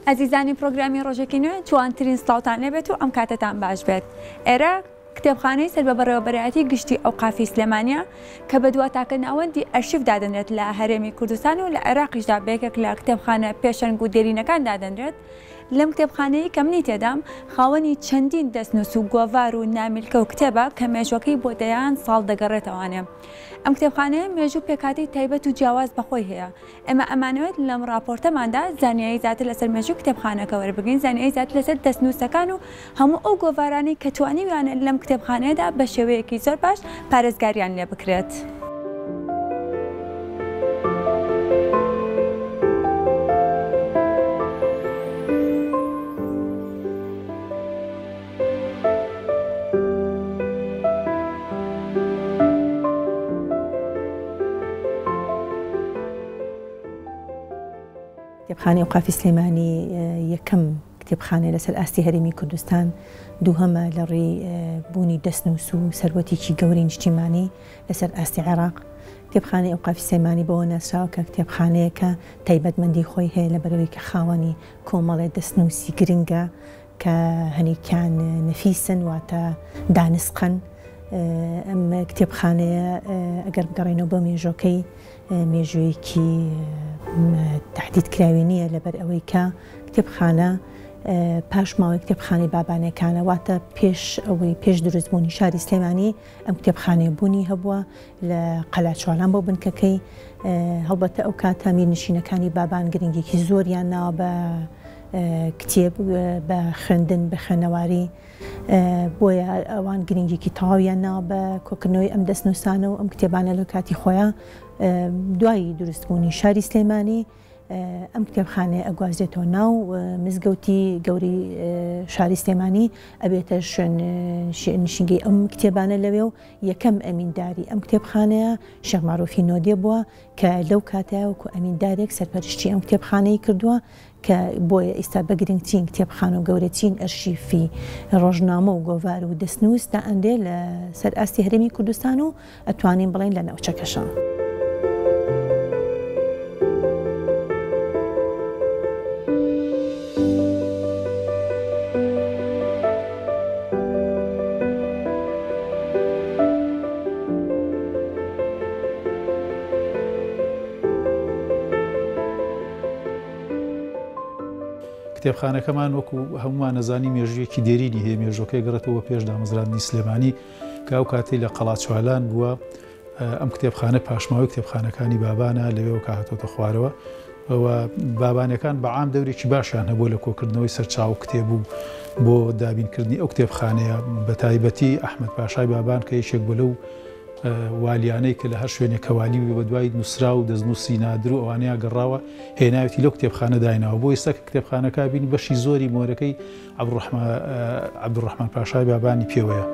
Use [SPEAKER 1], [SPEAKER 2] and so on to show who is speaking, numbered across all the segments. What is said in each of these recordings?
[SPEAKER 1] ئەزیزانی پرۆگرامی ڕۆژێکی نوێ جوانترین سڵاوتان لێبێت و ئەم کاتتان باش بێت. ئێرە کتێبخانەی سەر بە بەڕێوەبەرایەتی گشتی ئەوقافی ئیسلێمانیە کە بە دواتاکە ناوەندی ئەرشیف دادەنرێت لە هەرێمی کوردستان و لە عێراقیشدا بەیەکێک لە کتێبخانە پێشەنگ و دێرینەکان دادەنرێت. لەم کتێبخانەی کە منی تێدام خاوەنی چەندین دەستنووس و گۆڤار و نامیلکە و کتێبە کە مێژوەکەی بۆ دەیان ساڵ دەگەڕێتەوانێ. ئەم کتێبخانەیە مێژوو پێکاتی تایبەت و جیاواز بەخۆی هەیە. ئێمە ئەمانەوێت لەم راپۆرتەماندا زانیاری زیاتر لەسەر مێژوو کتێبخانەکە وەربگرین، زانیاری زیاتر لەسەر دەستنووسەکان و هەموو ئەو گۆڤارانی کە توانیویانە لەم کتێبخانەیەدا بە شێوەیەکی زۆر باش پارێزگاریان لێ بکرێت.
[SPEAKER 2] کتێبخانەی ئەوقافی سلێمانی یەکەم کتێبخانەی لەسەر ئاستی هەرێمی کوردستان، دووهەمە لە ڕێی بوونی دەستنووس و سەروەتێکی گەورەی نیشتیمانی لەسەر ئاستی عێراق. کتێبخانەی ئەوقافی سلێمانی بەوە ناسراوە کە کتێبخانەیەکە تایبەتمەندی خۆی هەیە لەبەرەوەی کە خاوەنی کۆمەڵێ دەستنووسی گرنگە کە هەنێکیان نەفیسن واتە دانسقن. ئەم کتێبخانەیە ئەگەر بگەڕێنەوە بە مێژوەکەی مێژوویەکی تهدید کراوی نییە لەبەر ئەوەی کە کتێبخانە پاش ماوەی کتێبخانەی بابانەکانە واتە پێش دروستبوونی شاری سلێمانی ئەم کتێبخانەیە بوونی هەبووە لە قەلاچۆڵان بۆ بنکەکەی. هەڵبەتە ئەو کاتە میرنشینەکانی بابان گرنگێکی زۆریان ناوە بە کتێب، بە خوێندن، بە خوێنەواری، بۆیە ئەوان گرنگێکی تەواویان ناوە بە کۆکردنەوەی ئەم دەستنووسانە و ئەم کتێبانە لە کاتی خۆیان. دوای دروستبوونی شاری سلێمانی ئەم کتێبخانەیە ئەگوازرێتەوە ناو مزگەوتی گەوری شاری سلێمانی، ئەبێتە نشینگەی ئەم کتێبانە لەوێ و یەکەم ئەمینداری ئەم کتێبخانەیە شێخ مەعروفی نۆدێ بووە کە لەو کاتەیە وەکو ئەمیندارێک سەرپەرشتی ئەم کتێبخانەی کردووە کە بۆیە ئێستا بە گرنگترین کتێبخانە و گەورەترین ئەرشیفی ڕۆژنامە و گۆڤار و دەستنووس دائەندێ لە سەر ئاستی هەرێمی کوردستان و ئەتوانین بڵێن لە ناوچەکەشە.
[SPEAKER 3] کتێبخانەکەمان وەکو هەمومان نەزانی مێژوویەکی دێرینی هەیە. مێژوەکەی گەڕێتەوە پێش دامەزراندنی سلێمانی کە ئەو کاتەی لە قەڵاچوالان بووە. ئەم کتێبخانە پاشماوەی کتێبخانەکانی بابانە لەوێەوە کە هاتۆتە خوارەوە. بابانەکان بەعام دەورێکی باشیان هەبوو لە کۆکردنەوەی سەرچاو کتێب و بۆ دابینکردنی ئەو کتێبخانەیە، بە تایبەتی ئەحمەد پاشای بابان کە یەکێک بۆ لەو والیانەی کە لە هەر شوێنێک کەوالی بە دوای نووسرا و دەستنووسی نادر و ئەوانەیە گەڕاوە هێناوێتی لەو کتێبخانە دایناوە. بۆ ئێستا کە کتێبخانەکە بینی بەشی زۆری مۆرەکەی عەبدوڕەحمان پاشای بابانی پێوەیە.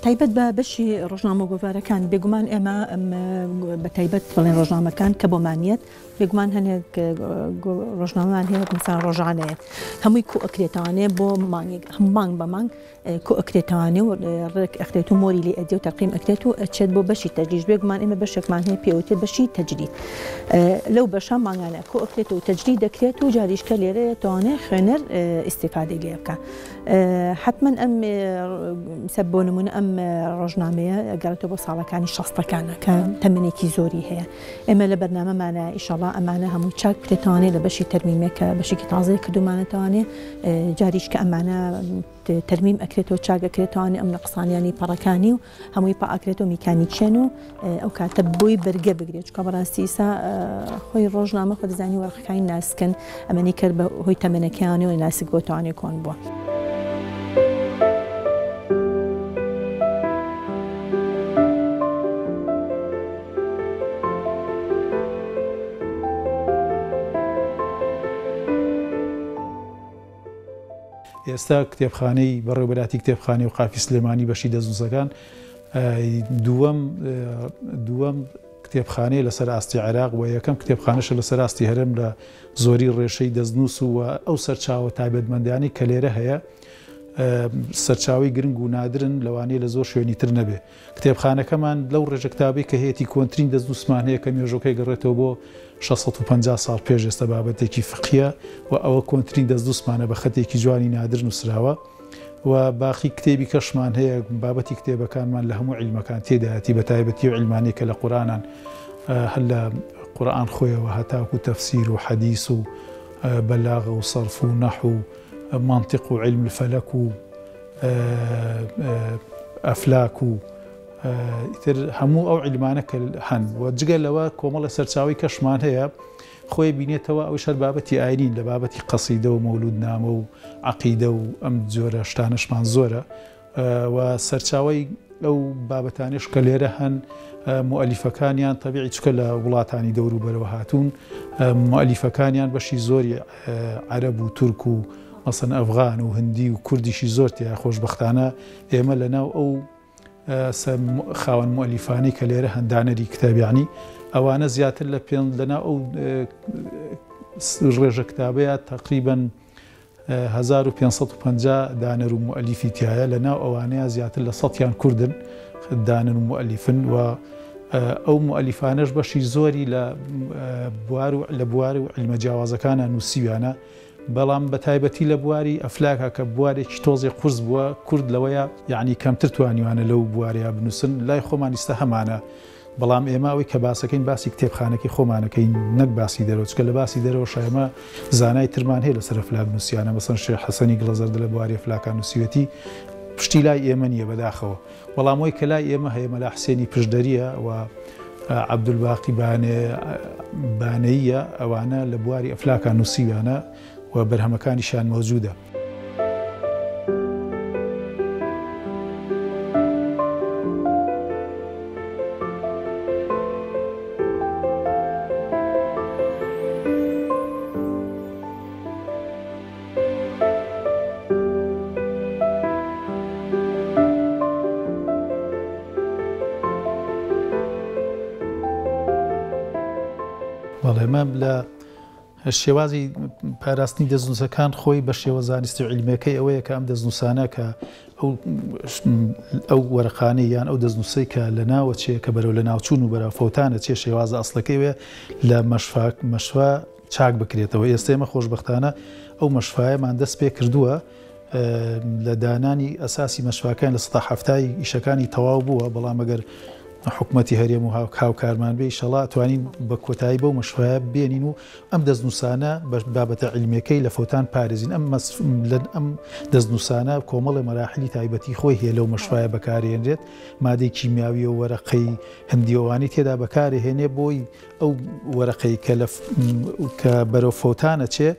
[SPEAKER 2] تایبەت بە بەشی ڕۆژنامە و گۆڤارەکان بێگومان ئێمە بە تایبەت بڵێن ڕۆژنامەکان کە بۆمانیت بێگومان هەنێک ڕۆژنامەمان هەیە مثلا ڕۆژانەیە هەمووی کو ئەکرێتوانێ بۆ مانگ بە مانگ کو ئەکرێتوانێ و ڕێک ئەخرێت و مۆری لێ ئەدێ و تەقیم ئەکرێت و ئەچێت بۆ بەشی تەجریش. بێگومان ئێمە بەشێکمان هەیە پێوتێ بەشی تەجرید. لەو بەشە مانگانە کو ئەکرێت و تەجرید دەکرێت و جاریشکە لێرە توانێت خوێنەر ئیستیفادەی لێ بکە. حتمما ئەم بۆ نمونە ئەم ڕۆژنامەیە گەڕێتەوە بۆ ساڵەکانی 60ەکانە کە تەمەنێکی زۆری هەیە. ئێمە لە بەرنامەمانە ئیشەڵا ئەمانە هەموو چاک بکرێتوانێت لە بەشی تەرمیمێکە بەشێکی تازای کردومانەتوانێت جاریشکە ئەمانە تەرمیم ئەکرێتەوە چاک ئەکرێتوانێت ئەم نەقسانیانی پەڕەکانی و هەمووی پاکرێتەوە میکانیکیان و ئەو کاتە بۆی بەرگە بگرێت. چکە بەڕاستی ئێستا خۆی ڕۆژنامە خۆ دەزانی وەرقەکانی ناسکن ئەمەنی کرد بە هۆی تەمەنەکانی و ناسک بۆتوانێت کۆن بووە.
[SPEAKER 3] ئێستا کتێبخانەی بەڕێوەبەراتی کتێبخانەی و قافی سلێمانی بەشی دەستنووسەکان دووەم کتێبخانەی لەسەر ئاستی عێراق و یەکەم کتێبخانەشە لەسەر ئاستی هەرێم لە زۆری ڕێشەی دەستنووس و ئەو سەرچاوە تایبەتمەندیانی کە لێرە هەیە سەرچاوی گرنگ و نادرن لەوانەیە لە زۆر شوێنی تر نەبێ. کتێبخانەکەمان لەو ڕێژە کتابی کە هەیەی کۆنترین دەستنووسمان هەیە کە مێژۆکەی گەڕێتەوە بۆ 650 ساڵ پێش ئێستا بابەتێکی فقیە و ئەوە کۆنترین دەستنووسمانە بە خەتێکی جوانی نادر نووسراوە و باقی کتێبی کەشمان هەیە بابەتی کتێبەکانمان لە هەموو عیلمەکان تێدایەتی بە تایبەتی و عیلمانی کە لە قورئانان هەر لە قورئان خۆیەوە هەتاکو تەفسیر و حەدیث و بەلاغە و سەرف و نەحو و منطق و علم الفەلەک و ئەفلاک و ئیتر هەموو ئەو عیلمانە کە هەن و جگە لەوە کۆمەڵە سەرچاوی کەشمان هەیە خۆی بینێتەوە ئەوش هەر بابەتی ئاینین لە بابەتی قەسیدە و مەولودنامە و عەقیدە و ئەم جۆرە شتانەشمان زۆرە و سەرچاوی ئەو بابەتانش کە لێرە هەن مؤلیفەکانیان تەبیعی چکە لە وڵاتانی دەوروبەرەوە هاتوون مؤلیفەکانیان بەشی زۆری عەرەب و تورک و مەسەن ئەفغان و هندی و کوردیشی زۆر تیا خۆشبەختانە ئێمە لەناو ئەو خاوەن مؤلیفانی کە لێرە هەندانەری کتابیانی ئەوانە زیاتر لەناو ئەو ڕێژە کتابەیە تقریباً 1550 دانەر و مؤلیفی تایە لەناو ئەوانەیە زیاتر لە 100یان کوردن دانن و مؤلیفن و ئەو مؤلیفانەش بەشی زۆری لە بواری و علمە جیاوازەکانە نووسیویانە بەڵام بە تایبەتی لە بواری ئەفلاکە کە بوارێکی تۆزی قورس بووە کورد لەوەیە یعنی کەمتر توانیوانە لەو بوارەیە بنووسن لای خۆمان ئێستا هەمانە بەڵام ئێمە ئەوەی کە باسەکەین باسی کتێبخانەکەی خۆمانەکەین نەک باسی دەرەوە چکە لە باسی دەرەوە شایمە زانای ترمان هەیە لەسەر ئەفلاک نووسیانە مەسەن شێخ حەسەنی گڵەزەردە لە بواری ئەفلاکان نووسیوەتی پشتی لای ئێمە نییە بەداخەوە وەڵامەوەی کە لای ئێمە هەیە مەلا حسێنی پشدەریە و عەبدولباقی بانەییە ئەوانە لە بواری ئەفلاکان نووسیویانە و بەرهەمەکانیشان مەوجودە. بەڵێمە لە شێوازی پاراستنی دەستنووسەکان خۆی بە شێوە زانستی عیلمەکەی ئەوەیە کە ئەم دەستنووسانە کە ئەو وەرەقانەی یان ئەو دەستنووسەی کە لە ناوە چێ کە بەرەو لە ناوچوون و بەرەو فەوتانە چێ شێوازە ئەسڵەکەی وێ لە مەشفا چاک بکرێتەوە. ئێستا ئێمە خۆشبەختانە ئەو مەشفایەمان دەست پێ کردووە لە دانانی ئەساسی مەشفاکان لە 170 ئیشەکانی تەواو بووە بەڵام ئەگەر حکومەتی هەرێم و هاوکارمان بێ ئینشەڵا توانین بە کۆتایی بەو مەشفایە بێنین و ئەم دەستنووسانە بابەتە عیلمەکەی لە فەوتان پارێزین ئەم دەستنووسانە کۆمەڵی مەراحلی تایبەتی خۆی هەیە لەو مەشفایە بەکارهێنرێت مادەی کیمیاوی و وەرەقەی هەندیەوانی تێدا بەکارهێنێ بۆی ئەو وەرەقەی کە بەرەو فەوتانە چێ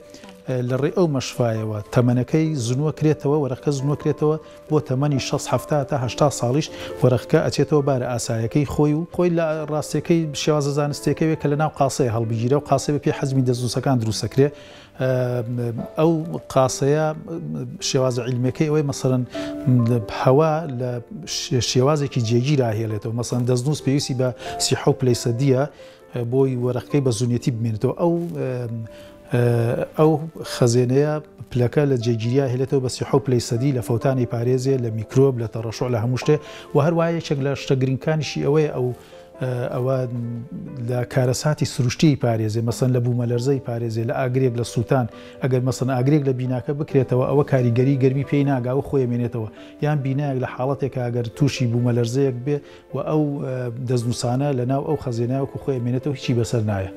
[SPEAKER 3] لە ڕێ ئەو مەشفایەوە تەمەنەکەی زنووە کرێتەوە وەرەقە زنووە کرێتەوە بۆ تەمەنی 60 تا 80 ساڵیش وەرەقەکە ئەچێتەوە بارە ئاسایەکەی خۆی لە ڕاستیەکەی شێوازە زانستیەکەی کە لە ناو قاسەیە هەڵبگیرە و قاسە بە پێی حەزمی دەستنووسەکان دروستەکرێ ئەو قاسەیە شێوازە عیلمەکەی ئەوەی مەسەڵەن هەوا لە شێوازێکی جێگیر هێڵێتەوە مەسەڵەن دەستنووس پێویستی بە 30% بۆی وەرەقەکەی بە زوونەتی بمێنێتەوە ئەو خەزێنەیە پلەکە لە جێگیریا هێلێتەوە بە 30% لە فەوتانی پارێزێ لە میکرۆب لە تەڕەشۆ لە هەموو شتێ و هەروایە یەکێک لە شتە گرنگکانیشی ئەوەیە ئەوە لە کارەساتی سروشتی پارێزێ مەسەن لە بوومەلەرزەی پارێزێ لە ئاگرێک لە سووتان ئەگەر مەسەن ئاگرێک لە بیناکە بکرێتەوە ئەوە کاریگەری گەرمی پێی ناگاوە خۆی مێنێتەوە یان بینایەک لە حاڵەتێک ئەگەر تووشی بوومەلەرزەیەک بێ و ئەو دەستنووسانە لە ناو ئەو خەزێنایەوەکو خۆی مێنێتەوە هیچی بەسەر نایە.